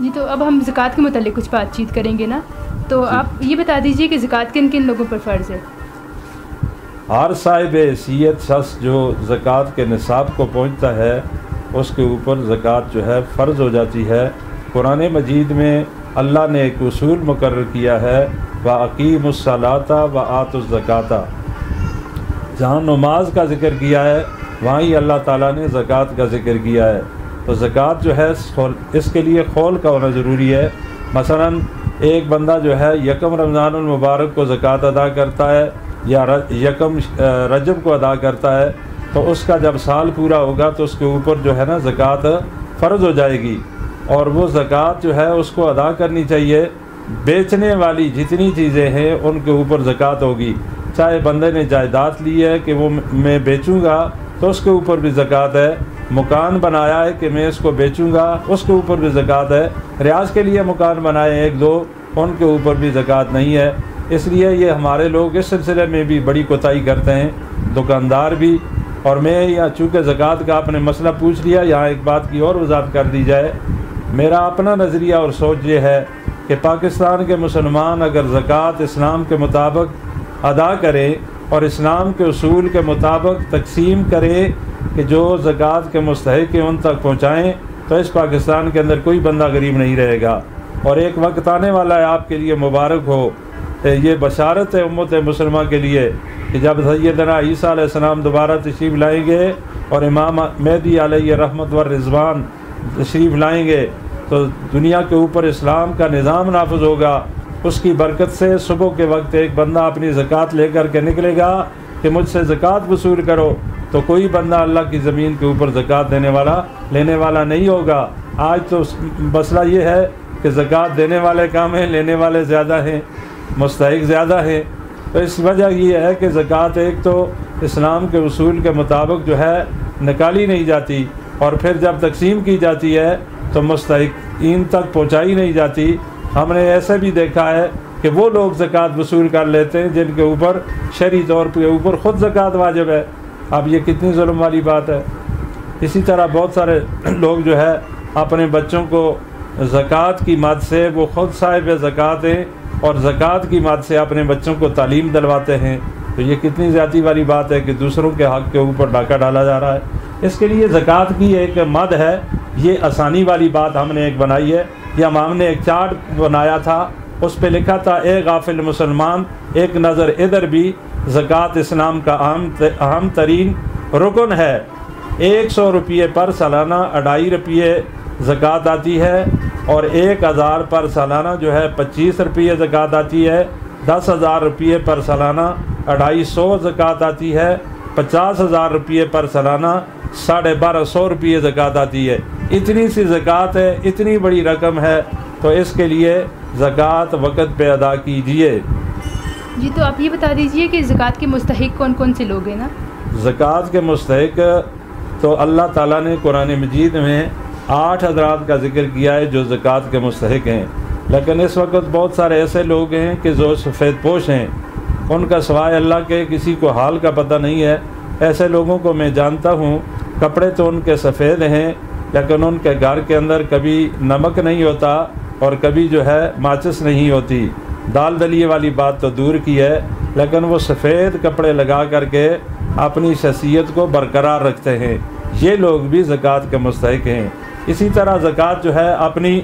جی تو اب ہم زکوٰۃ کے متعلق کچھ بات چیت کریں گے نا، تو آپ یہ بتا دیجئے کہ زکوٰۃ کن کن لوگوں پر فرض ہے؟ ہر صاحب حیثیت شخص جو زکوٰۃ کے نصاب کو پہنچتا ہے اس کے اوپر زکوٰۃ جو ہے فرض ہو جاتی ہے۔ قرآن مجید میں اللہ نے ایک اصول مقرر کیا ہے، وَأَقِيمُوا الصَّلَاةَ وَآتُوا الزَّكَاةَ، جہاں نماز کا ذکر کیا ہے وہاں ہی اللہ تعالیٰ نے زکوٰۃ کا ذکر کیا ہے۔ تو زکوٰۃ جو ہے اس کے لیے خول کا ہونا ضروری ہے۔ مثلا ایک بندہ جو ہے یکم رمضان المبارک کو زکوٰۃ ادا کرتا ہے یا یکم رجب کو ادا کرتا ہے، تو اس کا جب سال پورا ہوگا تو اس کے اوپر جو ہے نا زکوٰۃ فرض ہو جائے گی، اور وہ زکوٰۃ جو ہے اس کو ادا کرنی چاہیے۔ بیچنے والی جتنی چیزیں ہیں ان کے اوپر زکوٰۃ ہوگی، چاہے بندے نے جائیداد لی ہے کہ وہ میں بیچوں گا تو اس کے اوپر بھی زکوٰۃ ہے، مکان بنایا ہے کہ میں اس کو بیچوں گا اس کے اوپر بھی زکوٰۃ ہے، ریاض کے لیے مکان بنائے ایک دو ان کے اوپر بھی زکوٰۃ نہیں ہے۔ اس لیے یہ ہمارے لوگ اس سلسلے میں بھی بڑی کوتاہی کرتے ہیں، دکاندار بھی۔ اور میں یا چونکہ زکوٰۃ کا آپ نے مسئلہ پوچھ لیا، یہاں ایک بات کی اور وضاحت کر دی جائے۔ میرا اپنا نظریہ اور سوچ یہ ہے کہ پاکستان کے مسلمان اگر زکوٰۃ اسلام کے مطابق ادا کریں اور اسلام کے اصول کے مطابق تقسیم کریں کہ جو زکوٰۃ کے مستحق ہیں ان تک پہنچائیں، تو اس پاکستان کے اندر کوئی بندہ غریب نہیں رہے گا۔ اور ایک وقت آنے والا ہے، آپ کے لیے مبارک ہو، یہ بشارت ہے امت مسلمہ کے لیے کہ جب سیدنا عیسیٰ علیہ السلام دوبارہ تشریف لائیں گے اور امام مہدی علیہ رحمت و رضوان تشریف لائیں گے تو دنیا کے اوپر اسلام کا نظام نافذ ہوگا۔ اس کی برکت سے صبح کے وقت ایک بندہ اپنی زکوٰۃ لے کر کے نکلے گا کہ مجھ سے زکوٰۃ وصول کرو، تو کوئی بندہ اللہ کی زمین کے اوپر زکوٰۃ لینے والا نہیں ہوگا۔ آج تو مسئلہ یہ ہے کہ زکوٰۃ دینے والے کم ہیں، لینے والے زیادہ ہیں، مستحق زیادہ ہیں۔ تو اس وجہ یہ ہے کہ زکوٰۃ ایک تو اسلام کے اصول کے مطابق جو ہے نکالی نہیں جاتی، اور پھر جب تقسیم کی جاتی ہے تو مستحقین تک پہنچائی نہیں جاتی۔ ہم نے ایسے بھی دیکھا ہے کہ وہ لوگ زکوٰۃ وصول کر لیتے ہیں جن کے اوپر شرعی طور پہ اوپر خود زکوٰۃ واجب ہے۔ اب یہ کتنی ظلم والی بات ہے۔ اسی طرح بہت سارے لوگ جو ہے اپنے بچوں کو زکوٰۃ کی مد سے، وہ خود صاحب زکوٰۃ ہیں اور زکوٰۃ کی مد سے اپنے بچوں کو تعلیم دلواتے ہیں، تو یہ کتنی زیادتی والی بات ہے کہ دوسروں کے حق کے اوپر ڈاکہ ڈالا جا رہا ہے۔ اس کے لیے زکوٰۃ کی ایک مد ہے، یہ آسانی والی بات ہم نے ایک بنائی ہے۔ یہ امام نے ایک چارٹ بنایا تھا، اس پہ لکھا تھا اے غافل مسلمان، ایک نظر ادھر بھی، زکوٰۃ اسلام کا اہم ترین رکن ہے۔ 100 روپیے پر سالانہ 2.5 روپیے زکوٰۃ آتی ہے، اور 1000 پر سالانہ جو ہے 25 روپیے زکوٰۃ آتی ہے، 10,000 روپیے پر سالانہ 250 زکوٰۃ آتی ہے، 50,000 روپیے پر سالانہ 1250 روپیے زکوٰۃ آتی ہے۔ اتنی سی زکوٰۃ ہے، اتنی بڑی رقم ہے، تو اس کے لیے زکوٰۃ وقت پہ ادا کیجیے۔ جی تو آپ یہ بتا دیجئے کہ زکوٰۃ کے مستحق کون کون سے لوگ ہیں نا؟ زکوٰۃ کے مستحق تو اللہ تعالیٰ نے قرآن مجید میں 8 حضرات کا ذکر کیا ہے جو زکوٰۃ کے مستحق ہیں، لیکن اس وقت بہت سارے ایسے لوگ ہیں کہ جو سفید پوش ہیں، ان کا سوائے اللہ کے کسی کو حال کا پتہ نہیں ہے۔ ایسے لوگوں کو میں جانتا ہوں، کپڑے تو ان کے سفید ہیں لیکن ان کے گھر کے اندر کبھی نمک نہیں ہوتا اور کبھی جو ہے ماچس نہیں ہوتی، دال دلیے والی بات تو دور کی ہے، لیکن وہ سفید کپڑے لگا کر کے اپنی شخصیت کو برقرار رکھتے ہیں۔ یہ لوگ بھی زکوٰۃ کے مستحق ہیں۔ اسی طرح زکوٰۃ جو ہے اپنی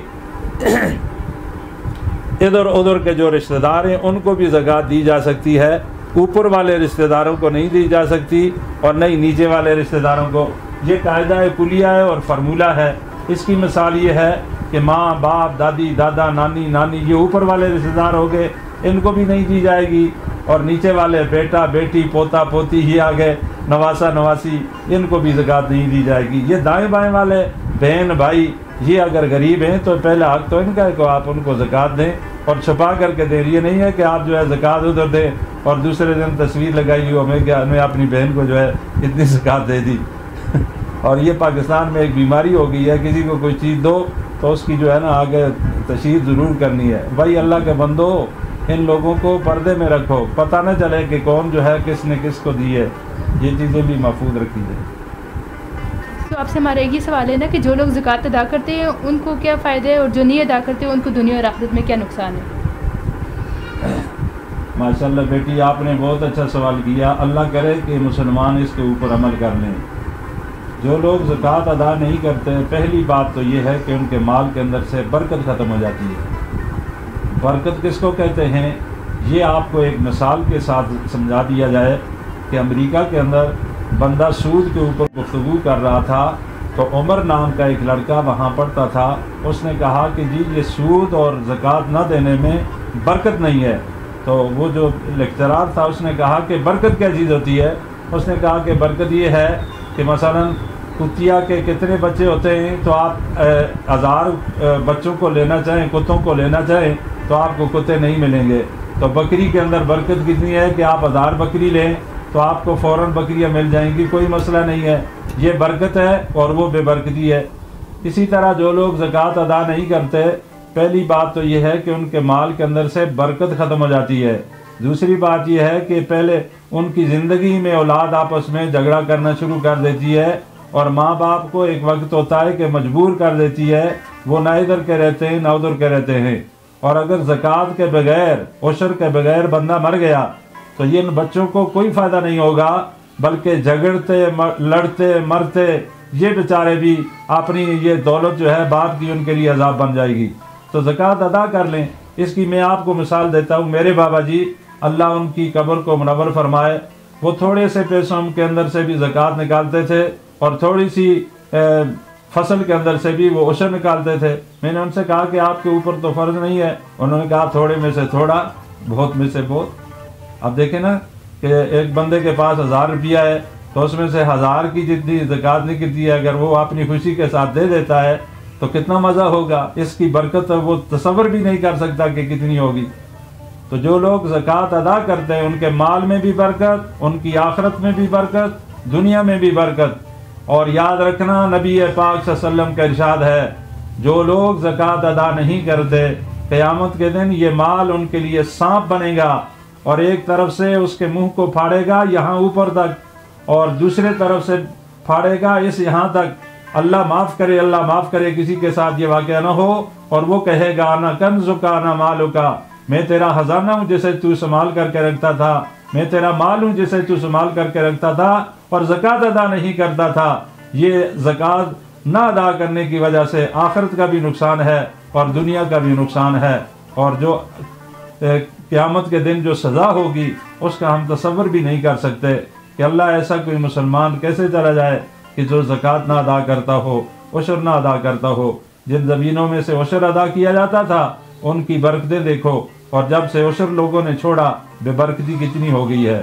ادھر ادھر کے جو رشتہ دار ہیں ان کو بھی زکوٰۃ دی جا سکتی ہے، اوپر والے رشتہ داروں کو نہیں دی جا سکتی اور نہیں نیچے والے رشتہ داروں کو۔ یہ قاعدہ کلیہ ہے اور فارمولہ ہے۔ اس کی مثال یہ ہے کہ ماں باپ دادی دادا نانی نانی یہ اوپر والے رشتہ دار ہو گئے، ان کو بھی نہیں دی جائے گی، اور نیچے والے بیٹا بیٹی پوتا پوتی ہی آ گئے، نواسا نواسی، ان کو بھی زکوٰۃ نہیں دی جائے گی۔ یہ دائیں بائیں والے بہن بھائی یہ اگر غریب ہیں تو پہلا حق تو ان کا ہے کہ آپ ان کو زکوٰۃ دیں اور چھپا کر کے دیں۔ یہ نہیں ہے کہ آپ جو ہے زکوٰۃ ادھر دیں اور دوسرے دن تصویر لگائی ہو میں اپنی بہن کو جو ہے اتنی زکوٰۃ دے دی۔ اور یہ پاکستان میں ایک بیماری ہو گئی ہے، کسی کو کوئی چیز دو تو اس کی جو ہے نا آگے تشہیر ضرور کرنی ہے۔ بھائی اللہ کے بندو، ان لوگوں کو پردے میں رکھو، پتہ نہ چلے کہ کون جو ہے کس نے کس کو دی ہے، یہ چیزیں بھی محفوظ رکھی جائیں۔ تو آپ سے ہمارا ایک یہ سوال ہے نا کہ جو لوگ زکوٰۃ ادا کرتے ہیں ان کو کیا فائدہ ہے، اور جو نہیں ادا کرتے ان کو دنیا اور آخرت میں کیا نقصان ہے؟ ماشاءاللہ بیٹی، آپ نے بہت اچھا سوال کیا. اللہ کرے کہ مسلمان اس کے اوپر عمل کر لیں. جو لوگ زکوٰۃ ادا نہیں کرتے، پہلی بات تو یہ ہے کہ ان کے مال کے اندر سے برکت ختم ہو جاتی ہے. برکت کس کو کہتے ہیں؟ یہ آپ کو ایک مثال کے ساتھ سمجھا دیا جائے کہ امریکہ کے اندر بندہ سود کے اوپر گفتگو کر رہا تھا، تو عمر نام کا ایک لڑکا وہاں پڑھتا تھا. اس نے کہا کہ جی یہ سود اور زکوٰۃ نہ دینے میں برکت نہیں ہے. تو وہ جو لیکچرار تھا اس نے کہا کہ برکت کیا چیز ہوتی ہے؟ اس نے کہا کہ برکت یہ ہے کہ مثلا کتیا کے کتنے بچے ہوتے ہیں، تو آپ 1000 بچوں کو لینا چاہیں، کتوں کو لینا چاہیں تو آپ کو کتے نہیں ملیں گے. تو بکری کے اندر برکت کتنی ہے کہ آپ 1000 بکری لیں تو آپ کو فوراً بکریاں مل جائیں گی، کوئی مسئلہ نہیں ہے. یہ برکت ہے اور وہ بے برکتی ہے. اسی طرح جو لوگ زکوٰۃ ادا نہیں کرتے، پہلی بات تو یہ ہے کہ ان کے مال کے اندر سے برکت ختم ہو جاتی ہے. دوسری بات یہ ہے کہ پہلے ان کی زندگی میں اولاد آپس میں جھگڑا کرنا شروع کر دیتی ہے، اور ماں باپ کو ایک وقت ہوتا ہے کہ مجبور کر دیتی ہے، وہ نہ ادھر کے رہتے ہیں نہ ادھر کے رہتے ہیں. اور اگر زکوٰۃ کے بغیر، عشر کے بغیر بندہ مر گیا تو یہ ان بچوں کو کوئی فائدہ نہیں ہوگا، بلکہ جھگڑتے لڑتے مرتے یہ بیچارے بھی اپنی یہ دولت جو ہے باپ کی ان کے لیے عذاب بن جائے گی. تو زکوٰۃ ادا کر لیں. اس کی میں آپ کو مثال دیتا ہوں. میرے بابا جی اللہ ان کی قبر کو منور فرمائے، وہ تھوڑے سے پیسوں کے اندر سے بھی زکوٰۃ نکالتے تھے، اور تھوڑی سی فصل کے اندر سے بھی وہ عشر نکالتے تھے. میں نے ان سے کہا کہ آپ کے اوپر تو فرض نہیں ہے. انہوں نے کہا تھوڑے میں سے تھوڑا، بہت میں سے بہت. اب دیکھیں نا کہ ایک بندے کے پاس 1000 روپیہ ہے تو اس میں سے 1000 کی جتنی زکوٰۃ نکلتی ہے، اگر وہ اپنی خوشی کے ساتھ دے دیتا ہے تو کتنا مزہ ہوگا. اس کی برکت وہ تصور بھی نہیں کر سکتا کہ کتنی ہوگی. تو جو لوگ زکوٰۃ ادا کرتے ہیں ان کے مال میں بھی برکت، ان کی آخرت میں بھی برکت، دنیا میں بھی برکت. اور یاد رکھنا نبی پاک صلی اللہ علیہ وسلم کا ارشاد ہے، جو لوگ زکوٰۃ ادا نہیں کرتے قیامت کے دن یہ مال ان کے لیے سانپ بنے گا، اور ایک طرف سے اس کے منہ کو پھاڑے گا یہاں اوپر تک، اور دوسرے طرف سے پھاڑے گا اس یہاں تک. اللہ معاف کرے، اللہ معاف کرے کسی کے ساتھ یہ واقعہ نہ ہو، اور وہ کہے گا انا کنزک انا مالک، میں تیرا خزانہ ہوں جسے تو سنبھال کر کے رکھتا تھا، میں تیرا مال ہوں جسے تو سنبھال کر کے رکھتا تھا اور زکوٰۃ ادا نہیں کرتا تھا. یہ زکوٰۃ نہ ادا کرنے کی وجہ سے آخرت کا بھی نقصان ہے اور دنیا کا بھی نقصان ہے. اور جو قیامت کے دن جو سزا ہوگی اس کا ہم تصور بھی نہیں کر سکتے کہ اللہ ایسا کوئی مسلمان کیسے چلا جائے کہ جو زکوٰۃ نہ ادا کرتا ہو، عشر نہ ادا کرتا ہو. جن زمینوں میں سے عشر ادا کیا جاتا تھا ان کی برکتیں دیکھو، اور جب سے عشر لوگوں نے چھوڑا بے برکتی کتنی ہو گئی ہے.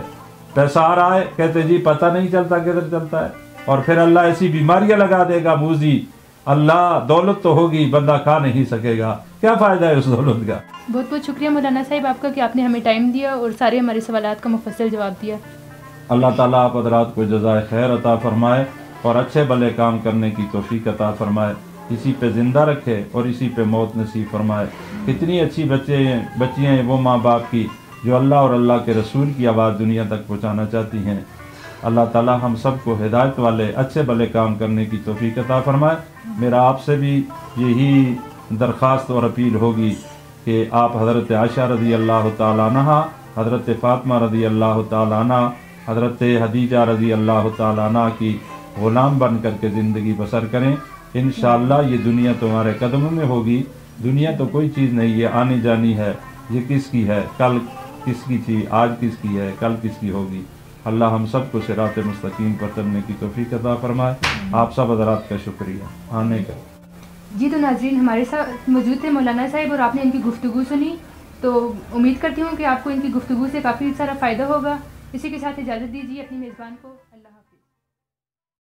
پیسہ آ رہا ہے کہتے جی پتہ نہیں چلتا کدھر چلتا ہے، اور پھر اللہ ایسی بیماریاں لگا دے گا موذی. اللہ دولت تو ہوگی بندہ کھا نہیں سکے گا، کیا فائدہ ہے اس دولت کا. بہت بہت شکریہ مولانا صاحب آپ کا کہ آپ نے ہمیں ٹائم دیا اور سارے ہمارے سوالات کا مفصل جواب دیا. اللہ تعالیٰ آپ حضرات کو جزائے خیر عطا فرمائے اور اچھے بھلے کام کرنے کی توفیق عطا فرمائے. اسی پہ زندہ رکھے اور اسی پہ موت نصیب فرمائے. کتنی اچھی بچیاں ہیں وہ ماں باپ کی جو اللہ اور اللہ کے رسول کی آواز دنیا تک پہنچانا چاہتی ہیں. اللہ تعالیٰ ہم سب کو ہدایت والے اچھے بھلے کام کرنے کی توفیق عطا فرمائے. میرا آپ سے بھی یہی درخواست اور اپیل ہوگی کہ آپ حضرت عائشہ رضی اللہ تعالیٰ عنہ، حضرت فاطمہ رضی اللہ تعالیٰ عنہ، حضرت حدیجہ رضی اللہ تعالیٰ عنہ کی غلام بن کر کے زندگی بسر کریں. انشاءاللہ یہ دنیا تمہارے قدموں میں ہوگی. دنیا تو کوئی چیز نہیں، یہ آنی جانی ہے. یہ کس کی ہے، کل کس کی تھی، آج کس کی ہے، کل کس کی ہوگی. اللہ ہم سب کو صراط مستقیم پر چلنے کی توفیق عطا فرمائے. آپ سب حضرات کا شکریہ آنے کا. جی تو ناظرین ہمارے ساتھ موجود تھے مولانا صاحب اور آپ نے ان کی گفتگو سنی، تو امید کرتی ہوں کہ آپ کو ان کی گفتگو سے کافی سارا فائدہ ہوگا. اسی کے ساتھ اجازت دیجیے اپنی میزبان کو.